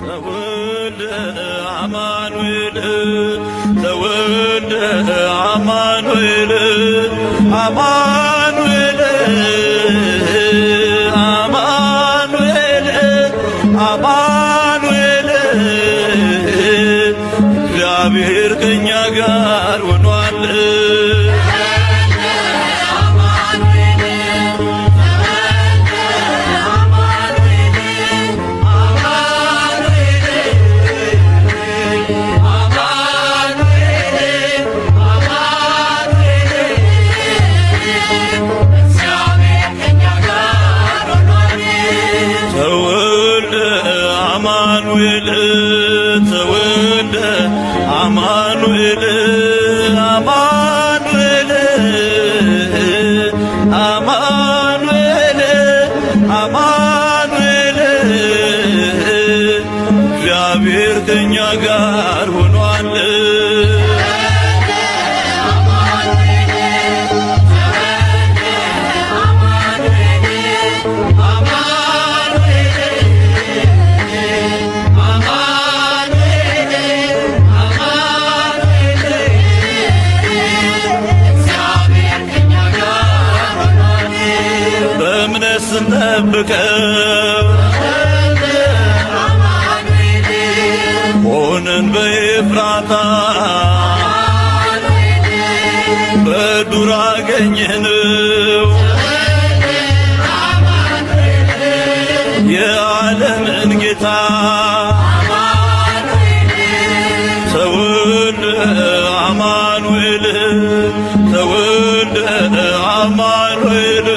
ተወልደ አማኑኤል ተወልደ አማኑኤል አማኑኤል አማኑኤል አማኑኤል እግዚአብሔር ከእኛ ጋር ሆኗል። አማኑኤል ተወልደ አማኑኤል አማኑኤል አማኑኤል አማኑኤል እግዚአብሔር ከእኛ ጋር ሆኗል። ስንጠብቀው ሆነን በኤፍራታ በዱር አገኘነው የዓለምን ጌታ ተወልደ አማኑኤል ተወልደ አማኑኤል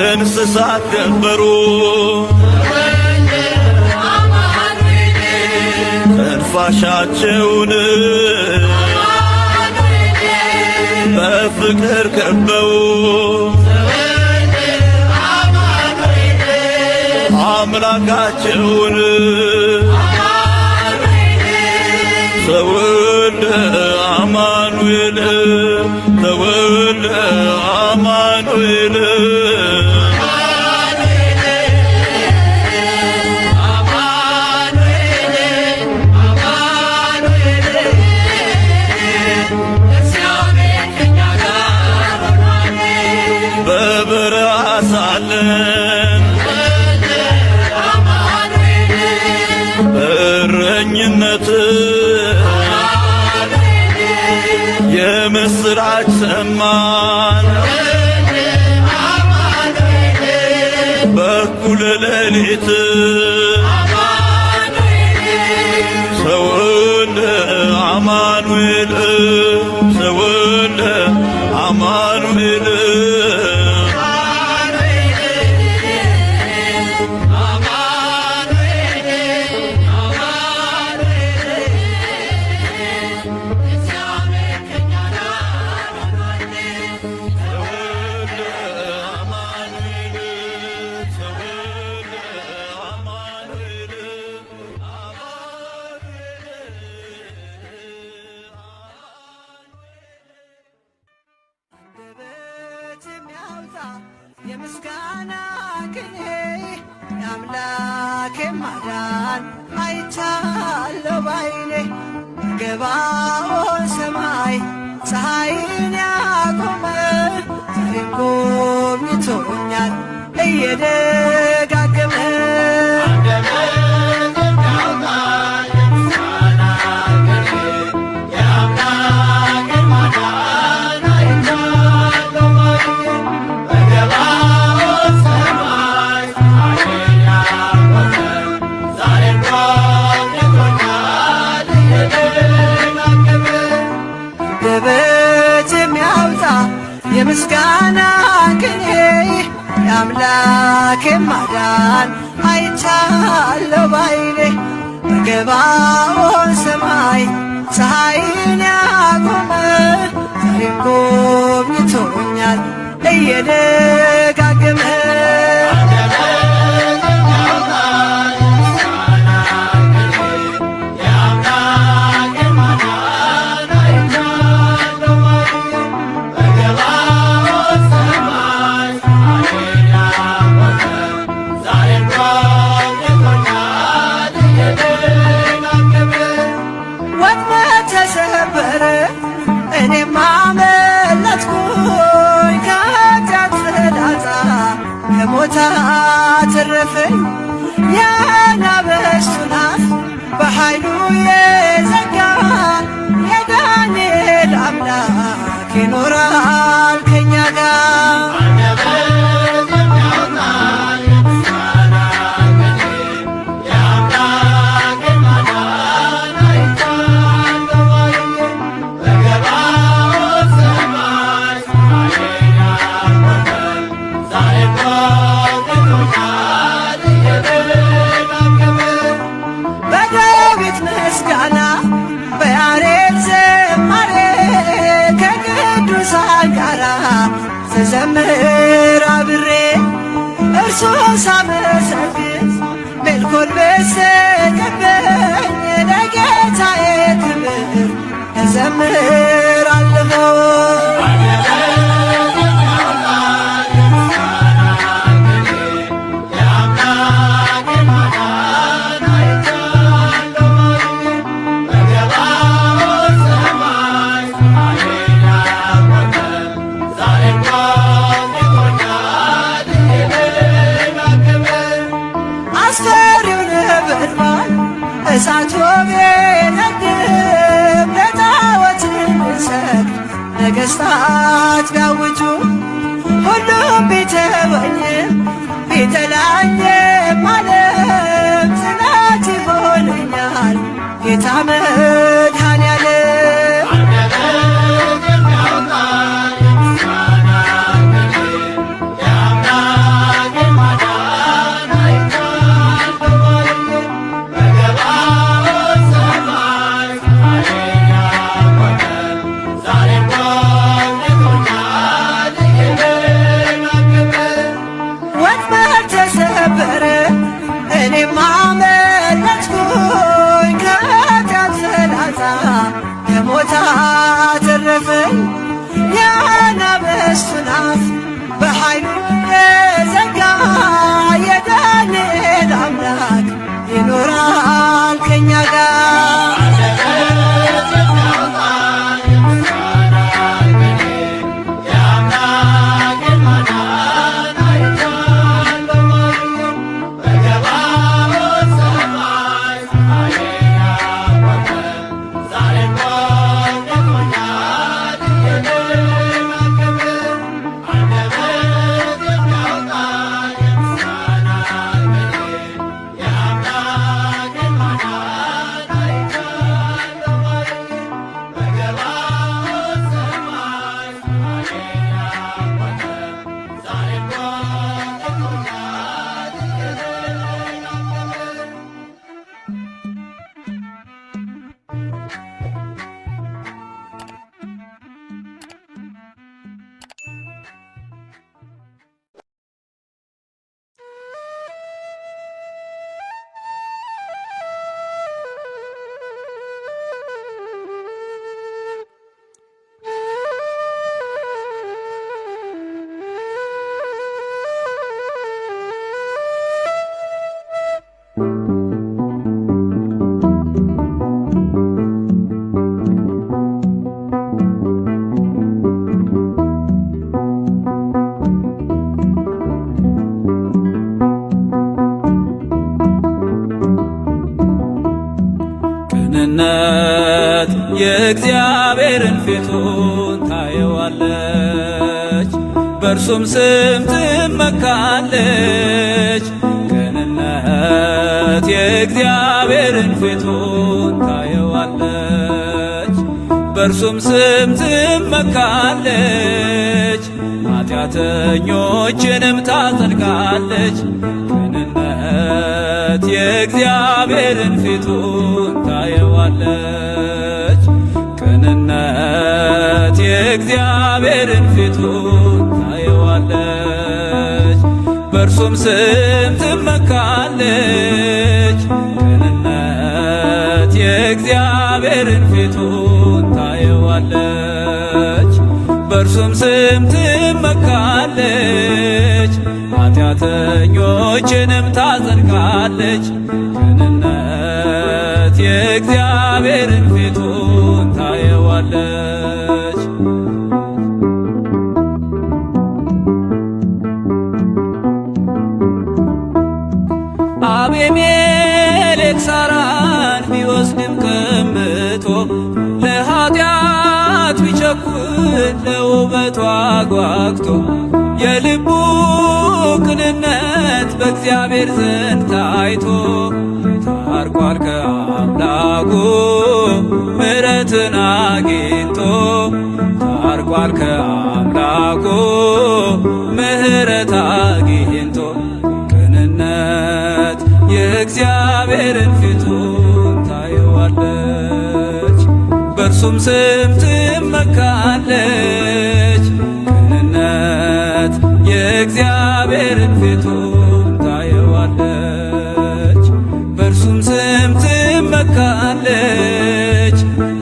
እንስሳት ገበሩ ትንፋሻቸውን በፍቅር ከበው አምላካቸውን ተወልደ አማኑኤል ተወልደ አማኑኤል በበረሃ ሳለን በእረኝነት የምስራች ሰማን በኩለ ሌሊት ተወልደ አማኑኤል ተወልደ አማኑኤል የምስጋና ቅኔ የአምላኬ ማዳን አይቻለሁ ባይኔ በገባኦን ሰማይ ፀሐይን ያቆመ ዛሬም ጎብኝቶኛል እየደጋገመ የምስጋና ቅኔ የአምላኬ ማዳን አይቻለሁ ባይኔ በገባኦን ሰማይ ፀሐይን ያቆመ ዛሬም ጎብኝቶኛል እየደጋገመ ከሞት አተረፈኝ። የአናብስቱን አፍ በኃይሉ የዘጋ የዳንኤል አምላክ ይኖራል ከኛ ጋር። ስዘምር አብሬ እርሱን ሳመሰግን ሜልኮል በሰቀበኝ ለጌታዬ ክብር እዘምራለሁ። እሳቱ ቢነድም ለጣዖት እንሰግድ ነገሥታት ቢያውጁ ሁሉም ቢተወኝም ቢጠላኝም ዓለም ጽናት ይሆነኛል ጌታ መድኃኔዓለም። ከሞት አተረፈኝ። የአናብስቱን አፍ በኃይሉ የዘጋ የዳንኤል አምላክ ይኖራል ከኛ ጋር። ቅንነት የእግዚአብሔርን ፊቱን ታየዋለች፣ በእርሱም ስም ትመካለች። ቅንነት የእግዚአብሔርን ፊቱን ታየዋለች፣ በእርሱም ስም ትመካለች። ኃጢአተኞችንም ታጸድቃለች። ቅንነት የእግዚአብሔርን ፊቱን ታየዋለች። ቅንነት የእግዚአብሔርን ፊቱን ታየዋለች፣ በእርሱም ስም ትመካለች። ቅንነት የእግዚአብሔርን ፊቱን ታየዋለች፣ በእርሱም ስም ትመካለች። ኃጢአተኞችንም ታጸድቃለች። ቅንነት የእግዚአብሔርን ፊቱን ታየዋለች። አቤሜሌክ ሳራን ቢወስድም ቀምቶ ለኃጢአት ቢቸኩል ለውበቷ ጓግቶ የልቡ ቅንነት በእግዚአብሔር ዘንድ ታይቶ ታርቋል ከአምላኩ ምሕረትን አግኝቶ ታርቋል ከአምላኩ ምሕረት አግኝቶ ቅንነት የእግዚአብሔርን ፊቱን ታየዋለች በእርሱም ስም ትመካለች ቅንነት የእግዚአብሔርን ፊቱን ታየዋለች በእርሱም ስም ትመካለች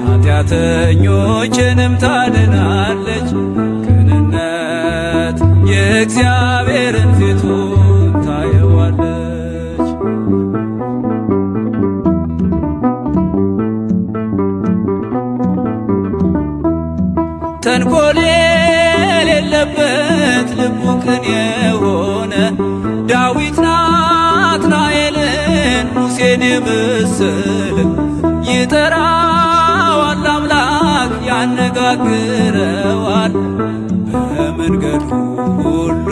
ኃጢአተኞችንም ታድናለች ቅንነት የእግዚአብሔርን ፊቱን ታየዋለች ተንኮል የሌለበት ልቡ ቅን የሆነ ዳዊት ናትናኤልን ሙሴን የመሰለ ይጠራዋል አምላክ ያነጋግረዋል በመንገዱ ሁሉ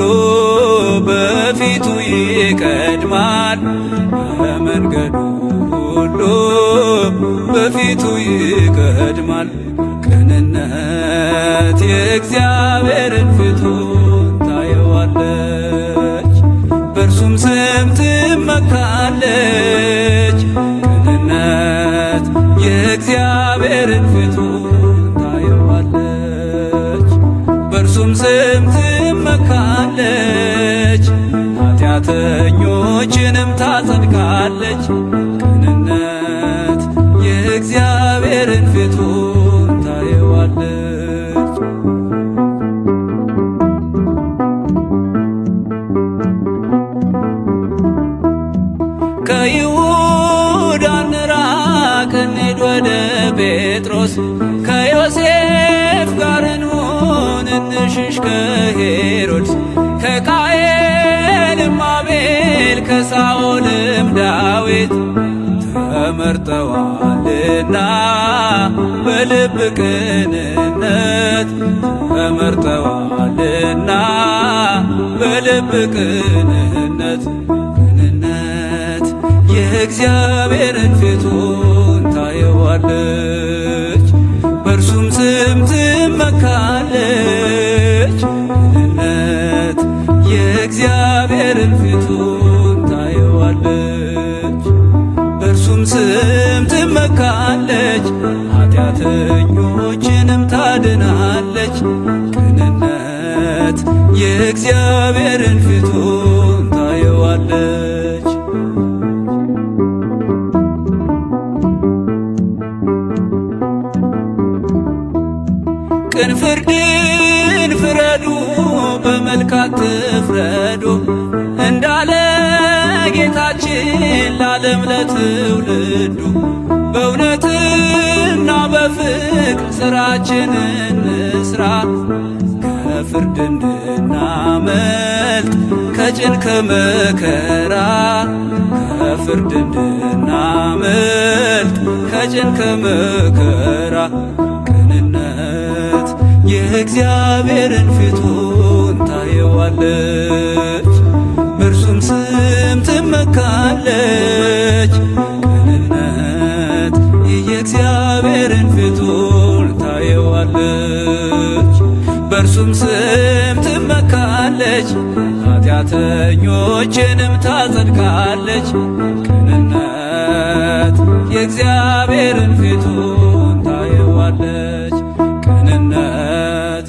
በፊቱ ይቀድማል በመንገዱ ሁሉ በፊቱ ይቀድማል ቅንነት የእግዚአብሔርን ፊቱን ታየዋለች በእርሱም ስም ትመካለች ቅንነት የእግዚአብሔርን ፊቱን ታየዋለች በእርሱም ስም ትመካለች ኃጢአተኞችንም ታጸድቃለች ቅንነት የእግዚአብሔርን ፊቱን ታየዋለች ከይሁዳ እንራቅ እንሂድ ወደ ጴጥሮስ ከዮሴፍ ጋር እንሁን እንሽሽ ከሄሮድስ ከቃየልም አቤል ከሳኦልም ዳዊት ተመርጠዋልና በልብ ቅንነት ተመርጠዋልና በልብ ቅንነት ቅንነት የእግዚአብሔርን ፊቱን ታየዋለች በእርሱም ስም ትመካለች ቅንነት የእግዚአብሔርን ፊቱን ታየዋለች በእርሱም ስም ትመካለች ኃጢአተኞችንም ታድናለች ቅንነት የእግዚአብሔርን ፊቱን ታየዋለች ቅን ፍርድን ፍረዱ በመልካት ትፍረዱ እንዳለ ጌታችን ለዓለም ለትውልዱ በእውነትና በፍቅር ሥራችንን እንስራ ከፍርድ እንድናመልጥ ከጭን ከመከራ ከፍርድ እንድናመልጥ ከጭን ከመከራ ቅንነት የእግዚአብሔርን ፊቱን ታየዋለች በእርሱም ስም ትመካለች ቅንነት የእግዚአብሔርን ፊቱን ታየዋለች በእርሱም ስም ትመካለች ኃጢአተኞችንም ታጸድቃለች ቅንነት የእግዚአብሔርን ፊቱን ታየዋለች ቅንነት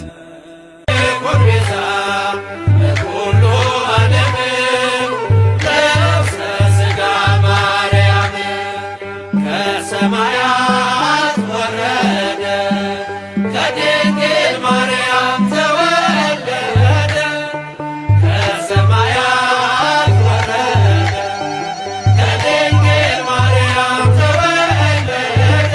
ሰማያት ወረደ ከድንግል ማርያም ተወለደ ከሰማያት ወረደ ከድንግል ማርያም ተወለደ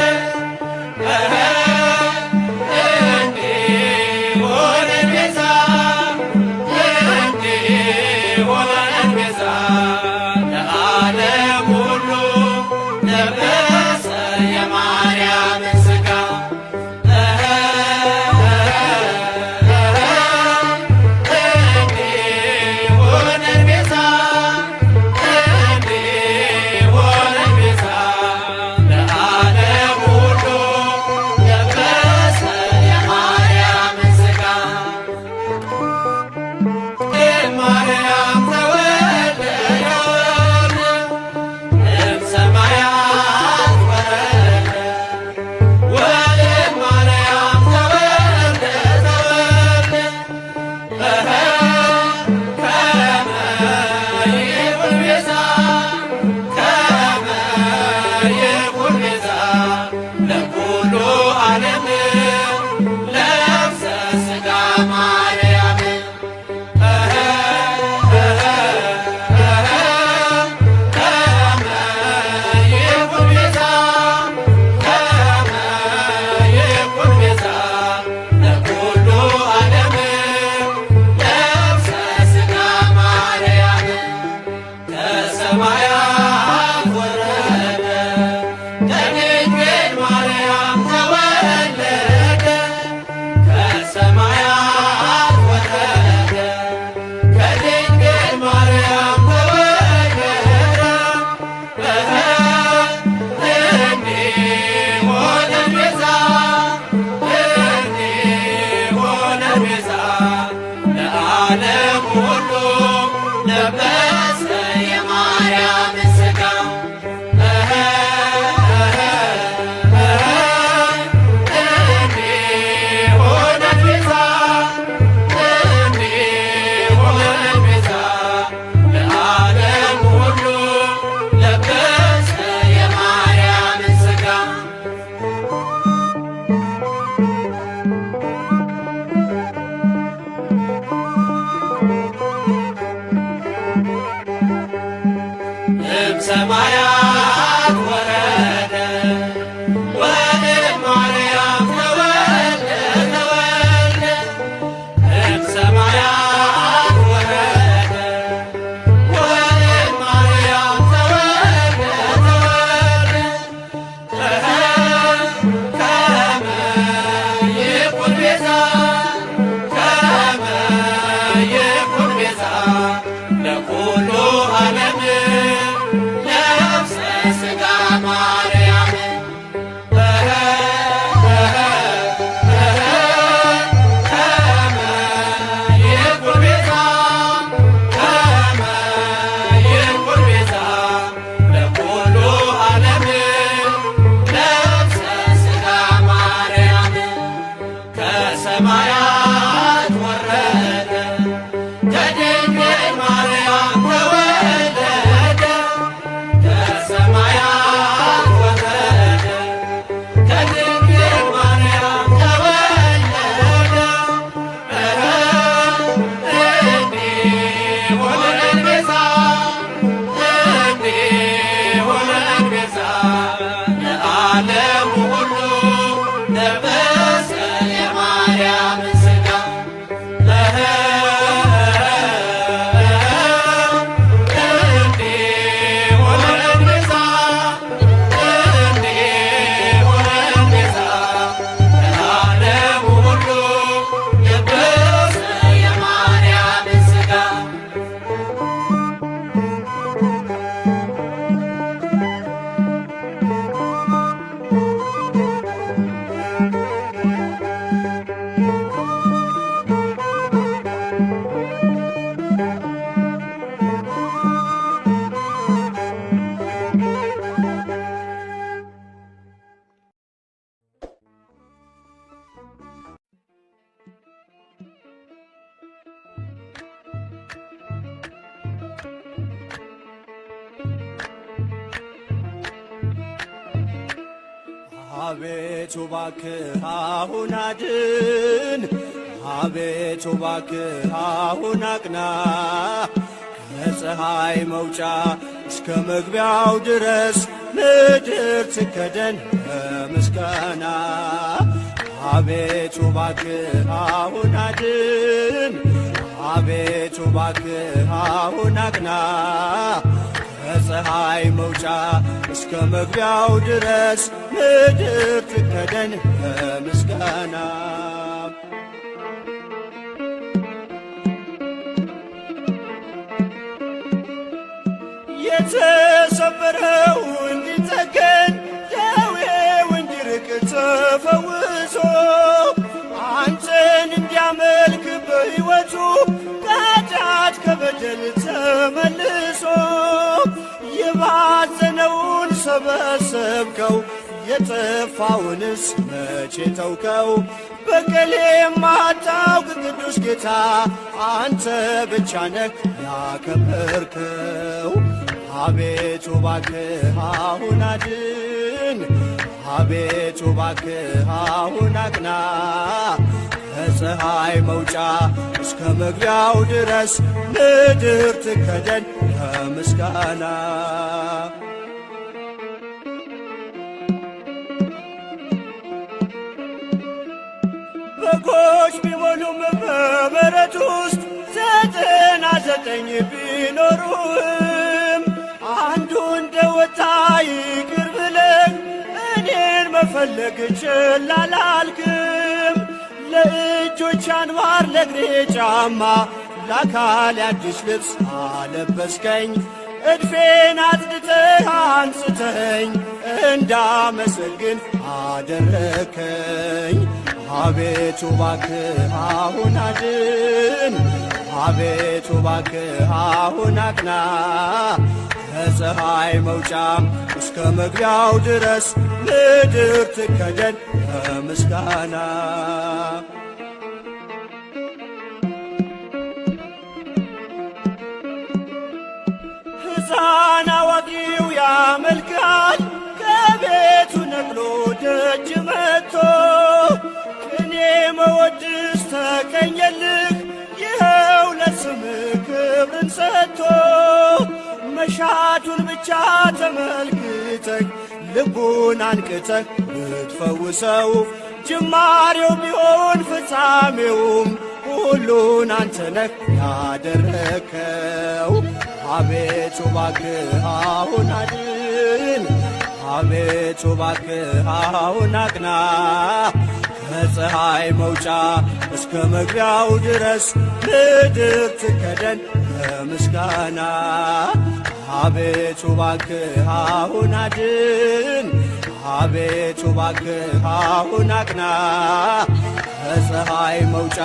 ለበሰ የማርያም ሥጋ ሰማያት ወረደ ወእማርያም ተወልደ ተወልደ እምሰማያት ወረደ ወእማርያም ተወልደ ተወልደ ከመ ይኩን ቤዛ ከመ ይኩን ቤዛ ለኩሉ ዓለም ሥጋ ማርያም ከመ ይኩን ቤዛ ከመ ይኩን ቤዛ ለኩሉ ዓለም ነፍሰ ሥጋ ማርያም ከሰማያት ወረደ ከድንግል ማርያም ተወለደ ሰማያት ወረደ ከድንግል ማርያም ተወለደ እንዲሆነን ቤዛ እንዲሆነን ቤዛ ለዓለሙ ሁሉ ለበሰ የማርያምን ሥጋ አቤቱ እባክህ አሁን አድን፣ አቤቱ እባክህ አሁን አቅና፣ ከፀሐይ መውጫ እስከ መግቢያው ድረስ ምድር ትከደን በምስጋና። አቤቱ እባክህ አሁን አድን፣ አቤቱ እባክህ አሁን አቅና፣ ከፀሐይ መውጫ እስከ መግቢያው ድረስ ምድር ትከደን በምስጋና። የተሰበረው እንዲጠገን ደዌው እንዲርቅ ተፈውሶ አንተን እንዲያመልክ በሕይወቱ ከኃጢአት ከበደል ተመልሶ የባዘነውን ሰበሰብከው የጠፋውንስ መቼ ተውከው? በቀል የማታውቅ ቅዱስ ጌታ አንተ ብቻ ነህ ያከበርከው። አቤቱ እባክህ አሁን አድን፣ አቤቱ እባክህ አሁን አቅና፣ ከፀሐይ መውጫ እስከ መግቢያው ድረስ ምድር ትከደን በምስጋና። በጎች ቢሞሉም በበረት ውስጥ 99 ቢኖሩም አንዱ እንደወጣ ይቅር ብለህ እኔን መፈለግ ችላ አላልክም። ለእጆች አንባር ለእግሬ ጫማ ለአካል አዲስ ልብስ አለበስከኝ። እድፌን አጽድተህ አንጽተኝ እንዳመሰግን አደረከኝ። አቤቱ እባክህ አሁን አድን፣ አቤቱ እባክህ አሁን አቅና ከፀሐይ መውጫ እስከ መግቢያው ድረስ ምድር ትከደን በምስጋና። ሕፃን አዋቂው ያመልካል ከቤቱ ነቅሎ ደጅ መጥቶ ቅኔ መወድስ ተቀኘልህ ይኸው ለስምህ ክብርን ሰጥቶ መሻቱን ብቻ ተመልክተህ ልቡን አንቅተህ ብትፈውሰው ጅማሬው ቢሆን ፍጻሜውም ሁሉን አንተ ነህ ያደረከው። አቤቱ እባክህ አሁን አድን አቤቱ እባክህ አሁን አቅና ከፀሐይ መውጫ እስከ መግቢያው ድረስ ምድር ትከደን በምስጋና። አቤቱ እባክህ አሁን አድን አቤቱ እባክህ አሁን አቅና ከፀሐይ መውጫ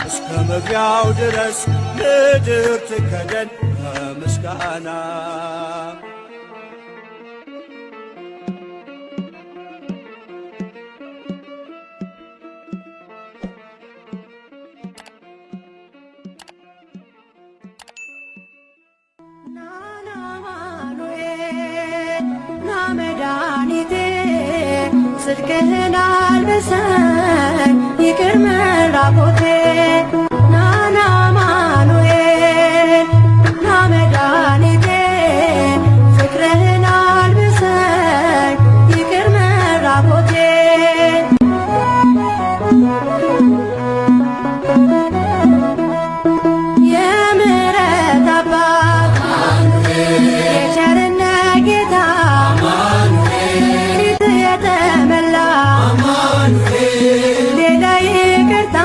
እስከ መግቢያው ድረስ ምድር ትከደን በምስጋና። መድኃኒቴ ጽድቅህን አልብሰኝ ይቅር መራቆቴ ናና አማኑኤል ና መድኃኒቴ ፍቅርህን አልብሰኝ ይቅር መራቆቴ የምሕረት አባት የቸርነት ጌታ የተመላ ሌላ ይቅርታ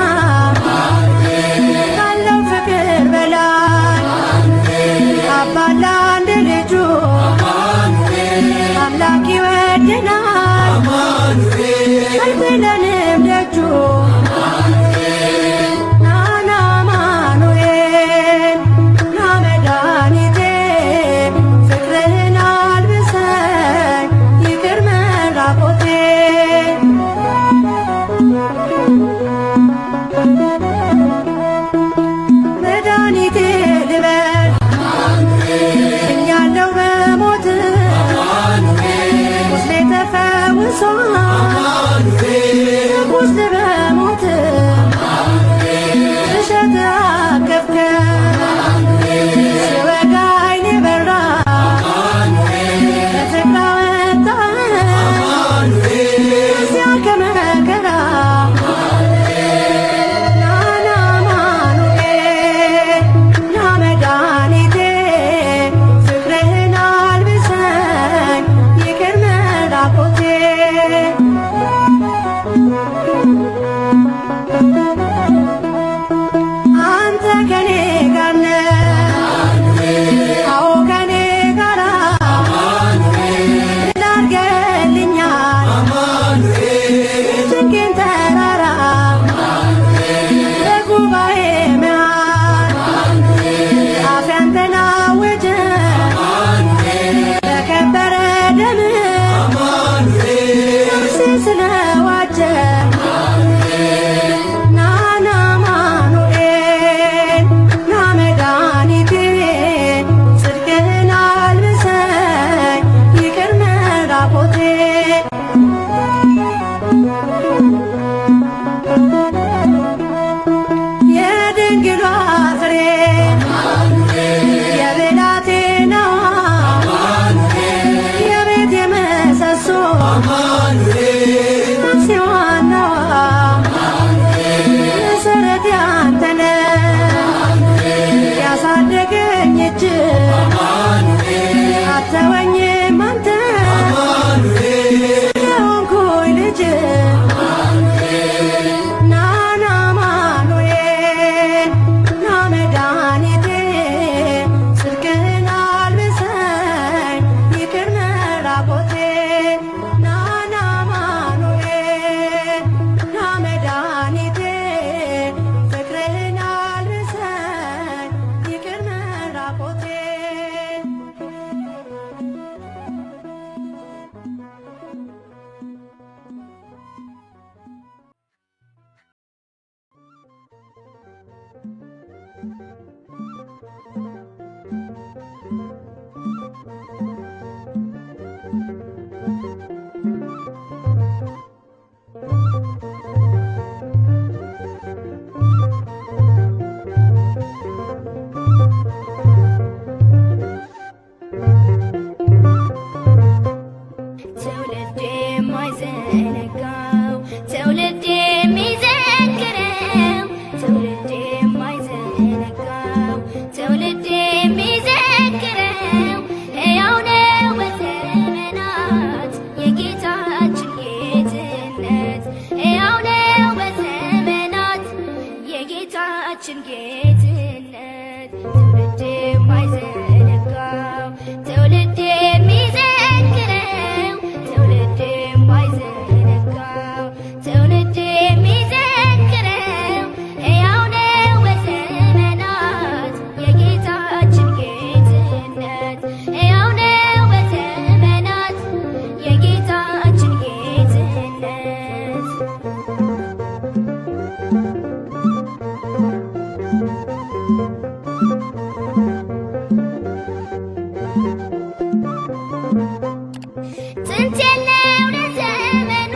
ስንት የለው ለዘመኑ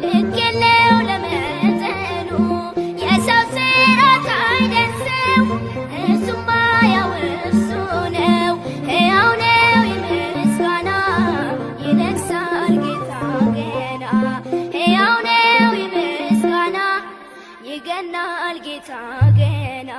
ልክ የለው ለመጠኑ የሰው ስራት አይደርሰው እሱማ ያው እርሱ ነው ሕያው ነው የምስጋና ይነግሣል ጌታ ገና ሕያው ነው የምስጋና ይገናል ጌታ ገና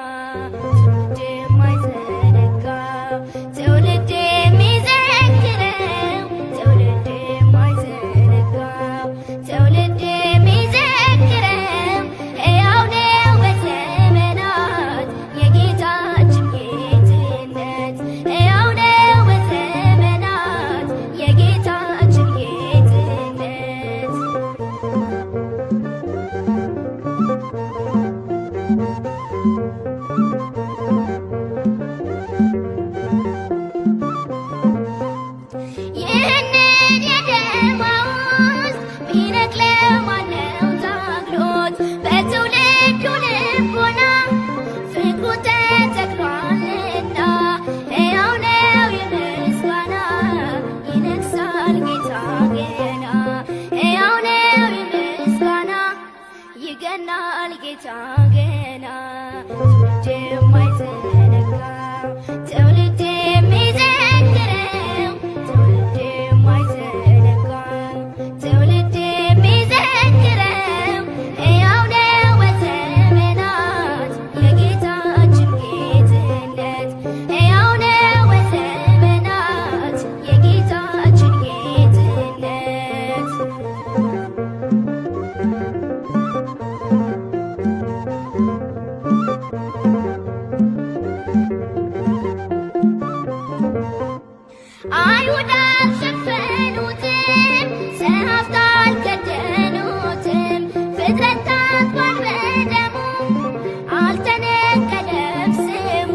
ትውልድ የማይዘነጋው ትውልድ የሚዘክረው ትውልድ የማይዘነጋው ትውልድ የሚዘክረው ሕያው ነው በዘመናት የጌታችን ጌትነት ሕያው ነው በዘመናት የጌታችን ጌትነት ይህንን የደማውስ ቢነቅለው ማነው ታግሎት በትውልዱ ልቦና ፍቅሩ ተተክሏልና ሕያው ነው የምስጋና ይነግሣል ጌታ ገና ሕያው ነው የምስጋና ይገናል ጌታ ገና ትውልድ የማይዘነጋው ትውልድ የሚዘክረው ትውልድ የማይዘነጋው ትውልድ የሚዘክረው ሕያው ነው በዘመናት የጌታችን ጌትነት ሕያው ነው በዘመናት የጌታችን ጌትነት አይሁድ አልሸፈኑትም፣ ጸሐፍት አልከደኑትም፣ ፍጥረታት በደሙ አልተነቀለም ስሙ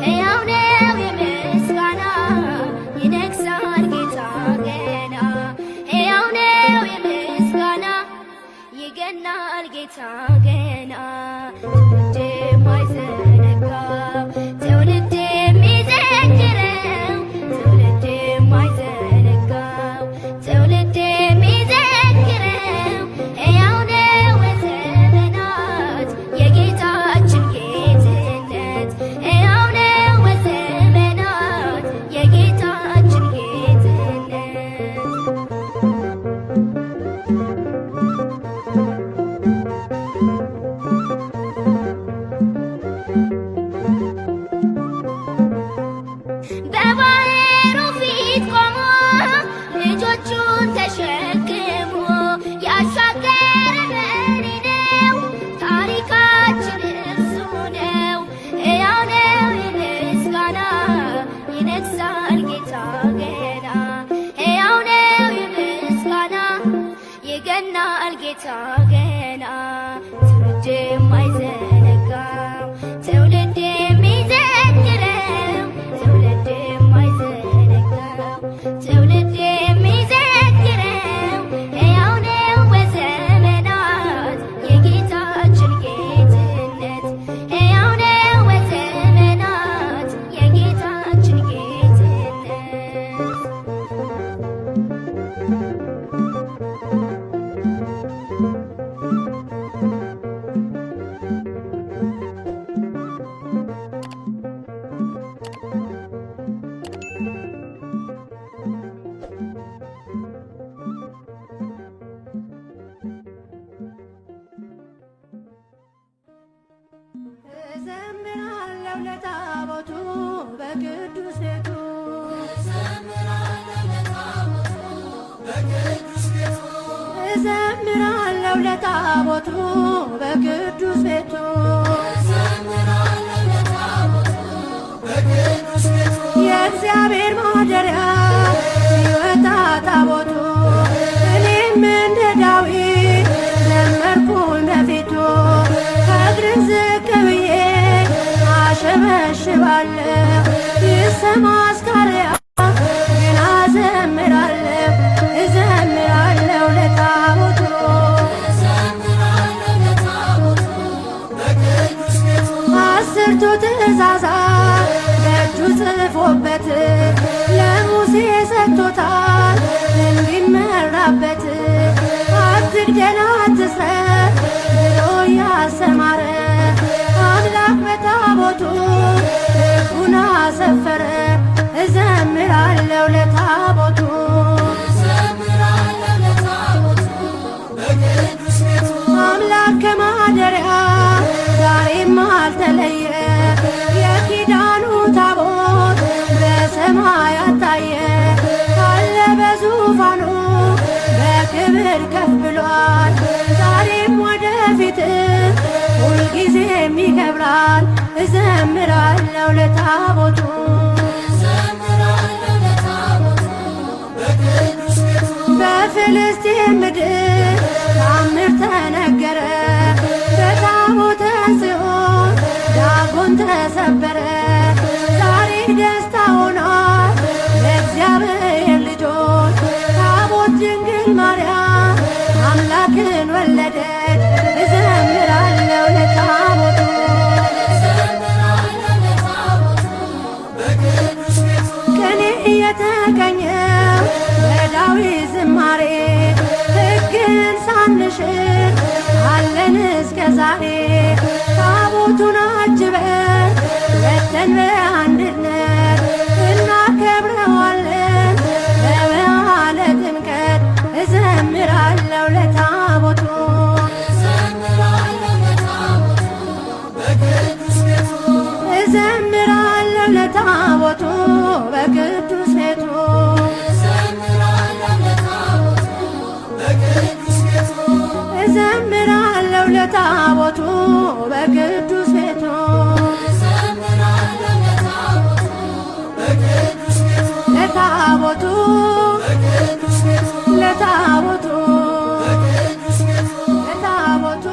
ሕያው ነው የምስጋና ይነግሣል ጌታ ገና ሕያው ነው የምስጋና ይገናል ጌታ ገና ትውልድ የማይዘነጋው ትውልድ የሚዘክረው ትውልድ የማይዘነጋው ትውልድ የሚዘክረው ሕያው ነው በዘመናት የጌታችን ጌትነት ሕያው ነው በዘመናት የጌታችን ጌትነት በባሕሩ ፊት ቆሞ ልጆቹን ተሸክሞ ያሻገረ መሪ ነው ታሪካችን እርሱ ነው ሕያው ነው የምስጋና ይነግሣል ጌታ ገና ሕያው ነው የምስጋና ይገናል ጌታ ገና ትውልድ የማይዘነጋው ትውልድ የሚዘክረው ትውልድ የማይዘነጋው ትውልድ የሚዘክረው ሕያው ነው በዘመናት የጌታችን ጌትነት ሕያው ነው በዘመናት የጌታችን ጌትነት እዘምራለሁ ለታቦቱ በቅዱስ ቤቱ እዘምራለሁ ለታቦቱ በቅዱስ ቤቱ የእግዚአብሔር ማደሪያ ሲወጣ ታቦቱ እኔም እንደ ዳዊት ዘመርኩኝ በፊቱ ከእግርህ ዝቅ ብዬ አሸበሽባለሁ ይሰማ አስካሪያ ግን አዘምራለሁ እዘምራለሁ ለታቦቱ አስርቱ ትእዛዛት በእጁ ጽፎበት ለሙሴ ሰጥቶታል። የሞላበት አትግደል አትስረቅ ብሎ ያስተማረ አምላክ በታቦቱ ሕጉን አሰፈረ። እዘምራለሁ ለታቦቱ አምላክ ከማደሪያ ዛሬም አልተለየ የኪዳኑ ታቦት በሰማያት ታየ። አለ በዙፋኑ በክብር ከፍ ብሏል። ዛሬም ወደፊት ሁልጊዜም ይከብራል። እዘምራለሁ ለታቦቱ በፍልስጤም ምድር ታምር ተነገረ። በታቦተ ጽዮን ዳጎን ተሰበረ። ዛሬ ደስታ ሆኗል ለእግዚአብሔር ልጆች። ታቦት ድንግል ማርያም አምላክን ወለደች። እዘምራለሁ ለታቦቱ ቅኔ እየተቀኘው በዳዊት ዝማሬ ሕግን ሳንሽር አለን እስከ ዛሬ። ታቦቱን አጅበን ወጥተን በአንድነት እናከብረዋለን በበዓለ ጥምቀት። እዘምራለሁ ለታቦቱ እዘምራለሁ ለታቦቱ በቅዱስ ቤቱ እዘምራለሁ ለታቦቱ በቅዱስ ቤቱ ለታቦቱ ለታቦቱ ለታቦቱ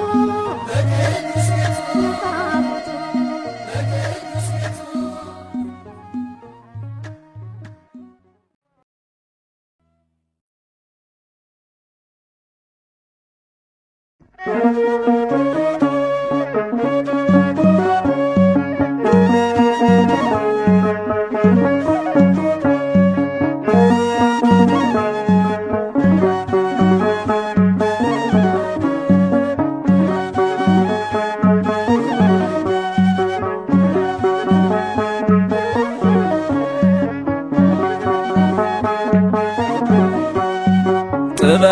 ጥበብ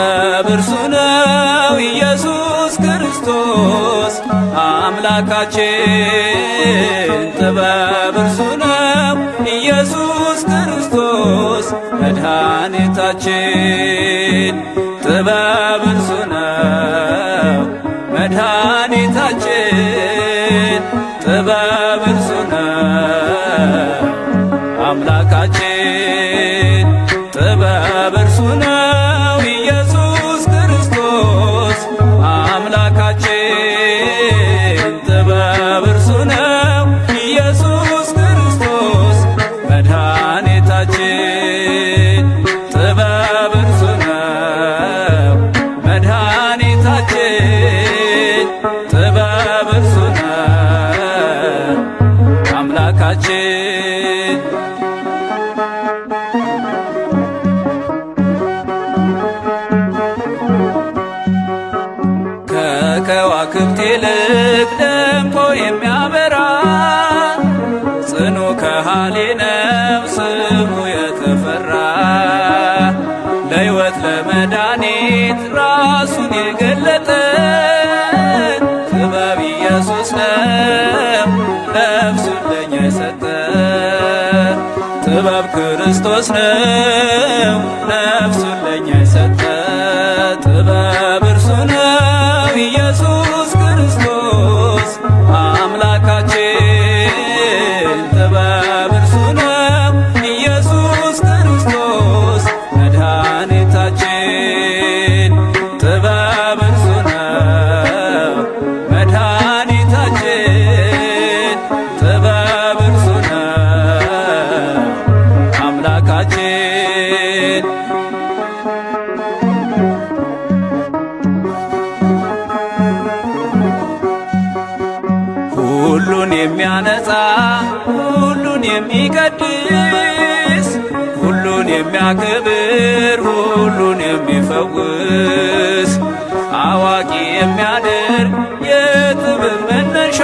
እርሱ ነው ኢየሱስ ክርስቶስ አምላካችን። ጥበብ እርሱ ነው ኢየሱስ ክርስቶስ መድኃኒታችን። ጥበብ እርሱ ነው መድኃኒታችን። ጥበብ እርሱ ነው አምላካችን። ጥበብ እርሱ ነው ኢየሱስ ክርስቶስ አምላካችን። ጥበብ እርሱ ነው ኢየሱስ ክርስቶስ መድኃኒታችን። ጥበብ እርሱ ነው መድኃኒታችን። ጥበብ እርሱ ነው አምላካችን። ከከዋክብት ይልቅ ደምቆ የሚያበራ ጽኑ ከሃሊ ነው ስሙ የተፈራ። ለሕይወት ለመድኃኒት ራሱን የገለጠ ጥበብ ኢየሱስ ነው ነፍሱን ለኛ የሰጠ። ጥበብ ክርስቶስ ነው ነፍሱን ለኛ የሰጠ። ጥበብ እርሱ ነው ኢየሱስ ክርስቶስ አምላካችን። ጥበብ እርሱ ነው ኢየሱስ ክርስቶስ መድኃኒታችን። ጥበብ እርሱ ነው መድኃኒታችን። ጥበብ እርሱ ነው አምላካችን። ሁሉን የሚያነጻ ሁሉን የሚቀድስ ሁሉን የሚያከብር ሁሉን የሚፈውስ የሚፈውስ አዋቂ የሚያደርግ የጥበብ መነሻ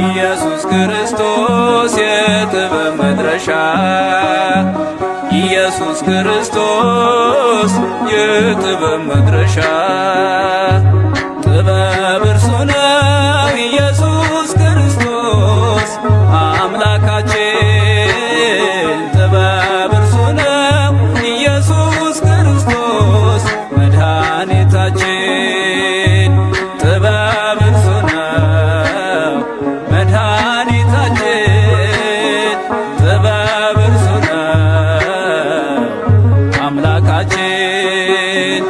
ኢየሱስ ክርስቶስ የጥበብ መድረሻ ኢየሱስ ክርስቶስ የጥበብ መድረሻ ጥበብ እርሱ ነው ኢየሱስ ክርስቶስ አምላካችን ጥበብ እርሱ ነው ኢየሱስ ክርስቶስ መድኃኒታችን ጥበብ እርሱ ነው መድኃኒታችን ጥበብ እርሱ ነው አምላካችን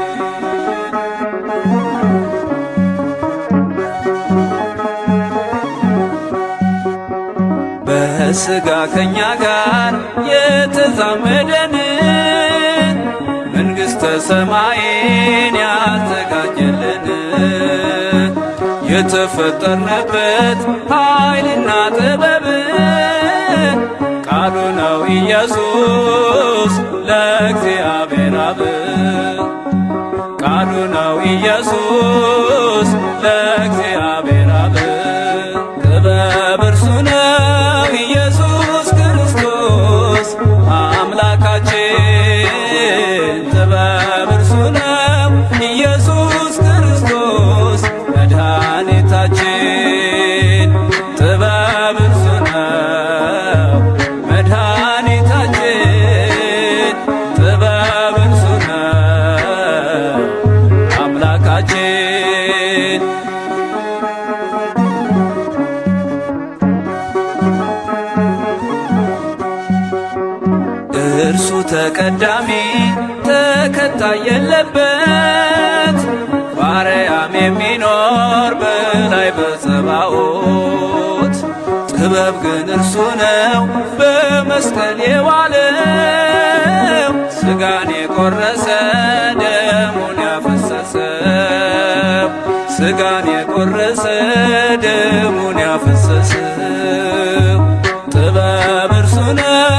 በሥጋ ከኛ ጋር የተዛመደን መንግሥተ ሰማይን ያዘጋጀልን የተፈጠርንበት ኃይልና ጥበብ ቃሉ ነው ኢየሱስ ለእግዚአብሔር አብ ቃሉ ነው ኢየሱስ ለእግዚአብሔር አብ ጥበብ እርሱ ነው ኢየሱስ ክርስቶስ አምላካችን ጥበብ እርሱ ነው ኢየሱስ ክርስቶስ መድኃኒታችን ጥበብ እርሱ ነው መድኃኒታችን ጥበብ እርሱ ነው አምላካችን እርሱ ተቀዳሚ ተከታይ የለበት ባርያም የሚኖር በላይ በጸባዖት ጥበብ ግን እርሱ ነው በመስቀል የዋለው ሥጋን የቆረሰ ደሙን ያፈሰሰው ሥጋን የቆረሰ ደሙን ያፈሰሰው ጥበብ እርሱ ነው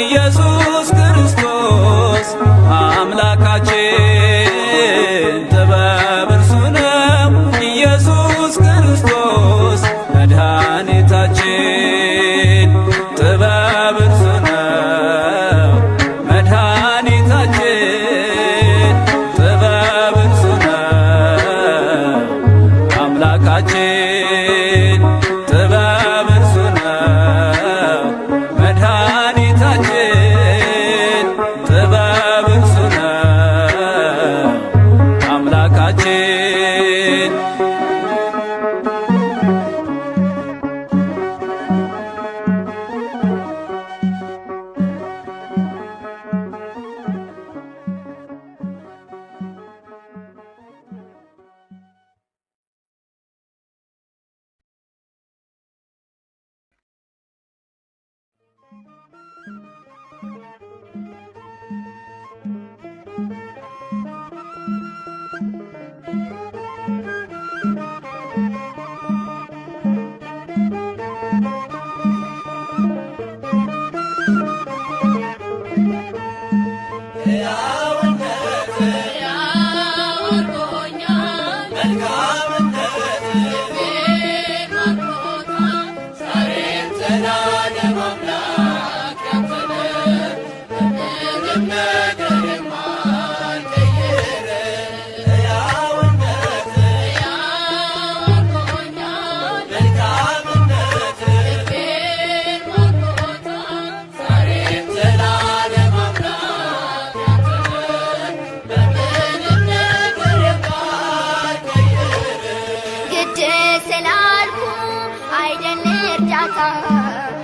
ኢየሱስ ክርስቶስ አምላካችን ጥበብ እርሱ ነው ኢየሱስ ክርስቶስ መድኃኒታችን ጥበብ እርሱ ነው መድኃኒታችን ጥበብ እርሱ ነው አምላካችን ጥበብ እርሱ ነው መድኃኒታችን ጥበብ እርሱ ነው አምላካችን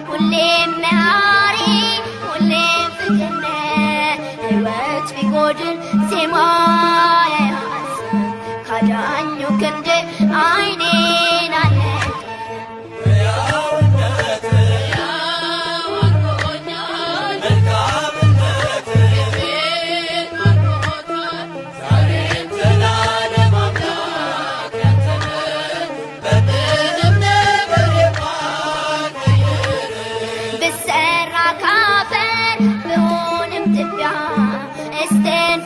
ሁሌም መሐሪ ሁሌም ፍቅር ሕይወት ቢጎድል ዜማ ያንስ ካዳኙ ክንድ አይኔን አለ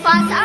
Fast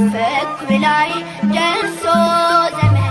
ናፈኩ ላይ ደርሶ ዘመኑ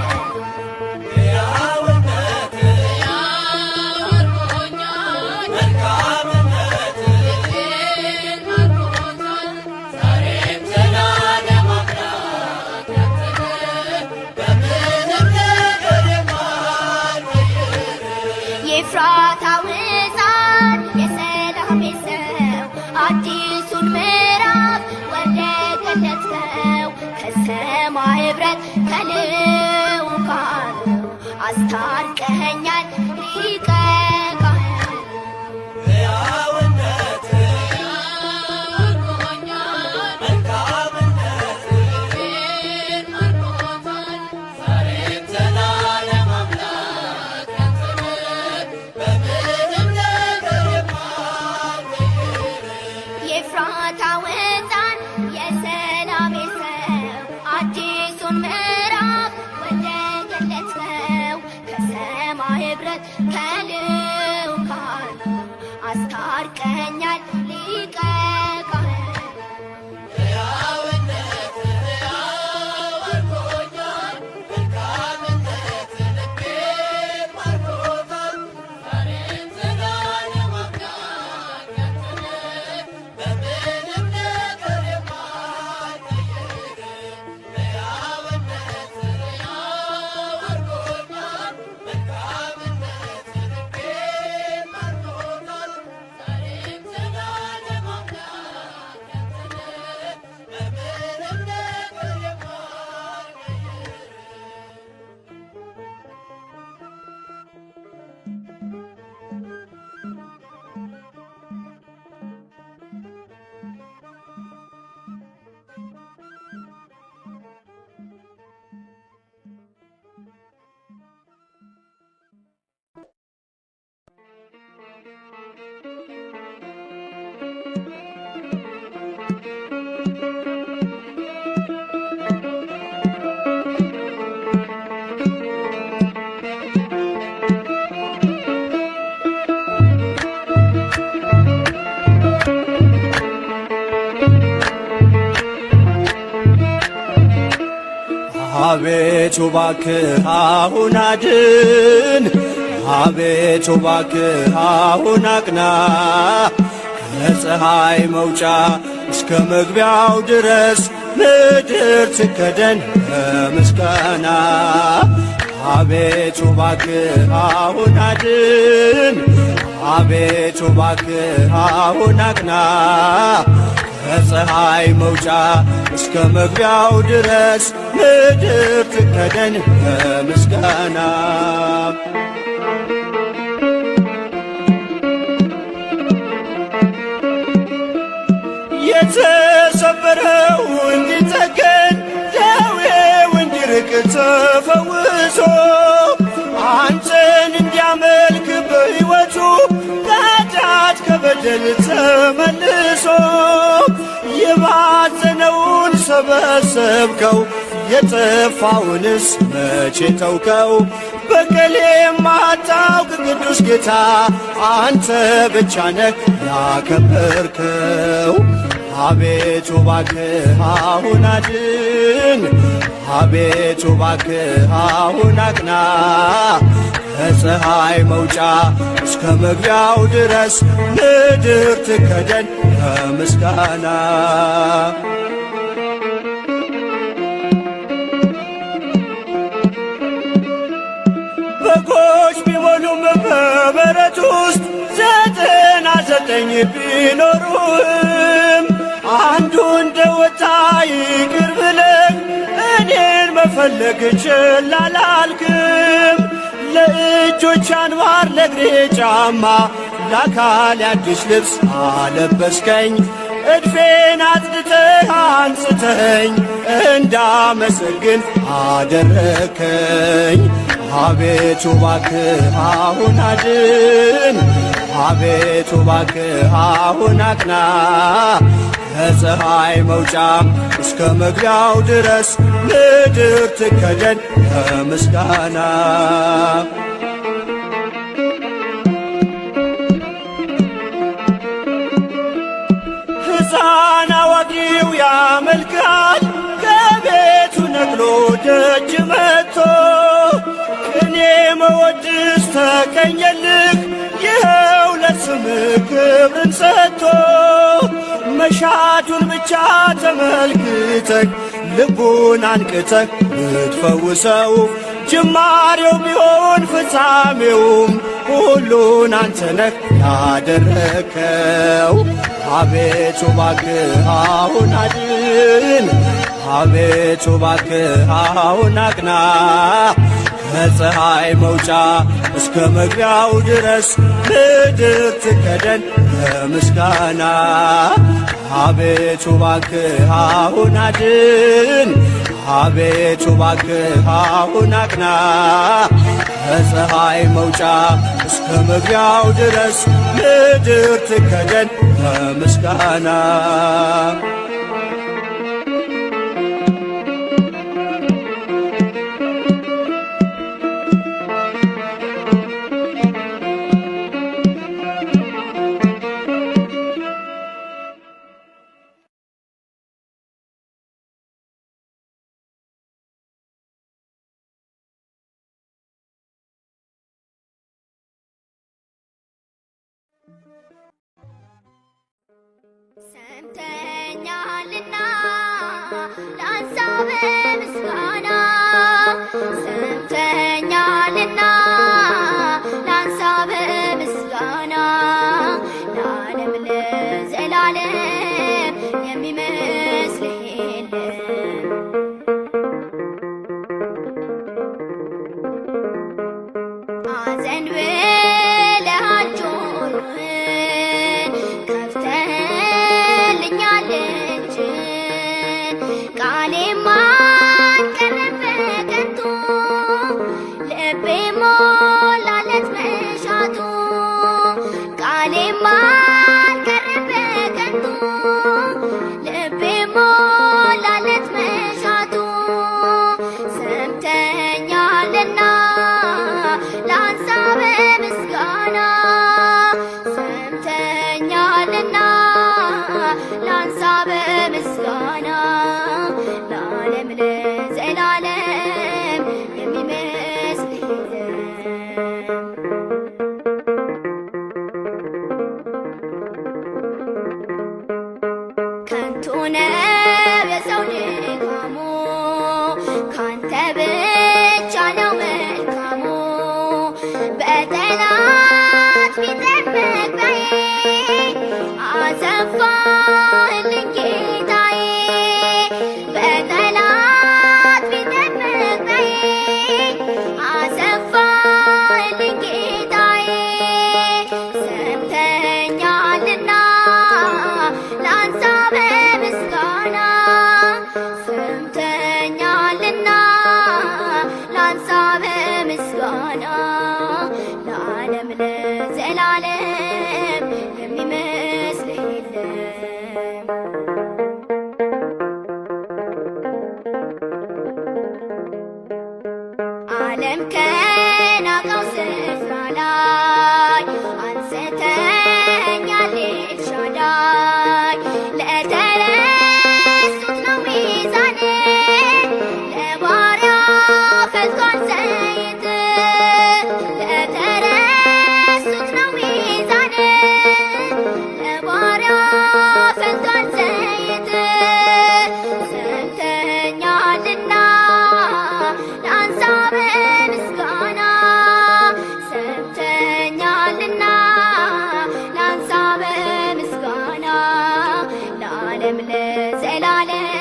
የኤፍራታው ሕፃን የሰላሜ ሰው አዲሱን ምዕራፍ ወደ ገነት ነው። ከሰማይ ኅብረት ከልዑካኑ አስታርቀኸኛል ሊቀ ካህኑ የኤፍራታው ሕፃን የሰላሜ ሰው አዲሱን ምዕራፍ ወደ ገነት ነው። ከሰማይ ኅብረት ከልዑካኑ አስታርቀኸኛል ሊቀ ካህኑ አቤቱ እባክህ አሁን አድን፣ አቤቱ እባክህ አሁን አቅና፣ ከፀሐይ መውጫ እስከ መግቢያው ድረስ ምድር ትከደን በምስጋና። አቤቱ እባክህ አሁን አድን፣ አቤቱ እባክህ አሁን አቅና፣ ከፀሐይ መውጫ እስከ መግቢያው ድረስ ምድር ትከደን በምስጋና። የተሰበረው እንዲጠገን ደዌው እንዲርቅ ተፈውሶ አንተን እንዲያመልክ በሕይወቱ ከኃጢአት ከበደል ተመልሶ የባዘነውን ሰበሰብከው የጠፋውንስ መቼ ተውከው? በቀል የማታውቅ ቅዱስ ጌታ አንተ ብቻ ነህ ያከበርከው። አቤቱ እባክህ አሁን አድን፣ አቤቱ እባክህ አሁን አቅና፣ ከፀሐይ መውጫ እስከ መግቢያው ድረስ ምድር ትከደን በምስጋና። በጎች ቢሞሉም በበረት ውስጥ 99 ቢኖሩም አንዱ እንደወጣ ይቅር ብለህ እኔን መፈለግ ችላ አላልክም። ለእጆች አንባር ለእግሬ ጫማ ለአካል አዲስ ልብስ አለበስከኝ። እድፌን አጽድተህ አንጽተኸኝ እንዳመሰግን አደረከኝ። አቤቱ እባክህ አሁን አድን፣ አቤቱ እባክህ አሁን አቅና፣ ከፀሐይ መውጫ እስከ መግቢያው ድረስ ምድር ትከደን በምስጋና። ሕፃን አዋቂው ያመልካል ደጅ መጥቶ ቅኔ መወድስ ተቀኘልህ ይኸው ለስምህ ክብርን ሰጥቶ መሻቱን ብቻ ተመልክተህ ልቡን አንቅተህ ብትፈውሰው ጅማሬው ቢሆን ፍጻሜውም ሁሉን አንተ ነህ ያደረከው። አቤቱ እባክህ አሁን አድን፣ አቤቱ እባክህ አሁን አቅና። ከፀሐይ መውጫ እስከ መግቢያው ድረስ ምድር ትከደን በምስጋና። አቤቱ እባክህ አሁን አድን፣ አቤቱ እባክህ አሁን አቅና። ከፀሐይ መውጫ እስከ መግቢያው ድረስ ምድር ትከደን በምስጋና። ሰምተኛልና ላንሳ በምስጋና፣ ሰምተኛልና ላንሳ በምስጋና። ለዓለም ለዘላለም የሚመስልህ የለም። አዘንብለሃል ጆሮህን ከፍተህልኛል እጅህን። ቃሌም አልቀረም በከንቱ ልቤ ሞላለት መሻቱ። ቃሌም አልቀረም በከንቱ ልቤ ሞላለት መሻቱ። ሰምተኛልና ላንሳ በምስጋና፣ ሰምተኛልና ላንሳ በምስጋና። ለዓለም ለዘላለም የሚመስልህ የለም። ከንቱ ነው የሰው ድካሙ፣ ካንተ ብቻ ነው መልካሙ። በጠላት ፊት መግቢያዬ አሰፋህልኝ ጌታዬ። በጠላት ፊት መግቢያዬ አሰፋህልኝ ጌታዬ። ሰምተኛልና ላንሳ በምስጋና፣ ሰምተኛልና ላንሳ በምስጋና። ለዓለም ለዘላለም የሚመስልህ የለም። ዓለም ከናቀው ስፍራ ላይ አንስተኛል ኤልሻዳይ። ለተረሱት ነው ሚዛን፣ ለባሪያ ፈልቷል ዘይት። ለተረሱት ነው ሚዛን፣ ለባሪያ ፈልቷል ዘይት። ሰምተኛልና ላንሳ በምስጋና፣ ሰምተኛልና ላንሳ በምስጋና። ለዓለም ለዘላለም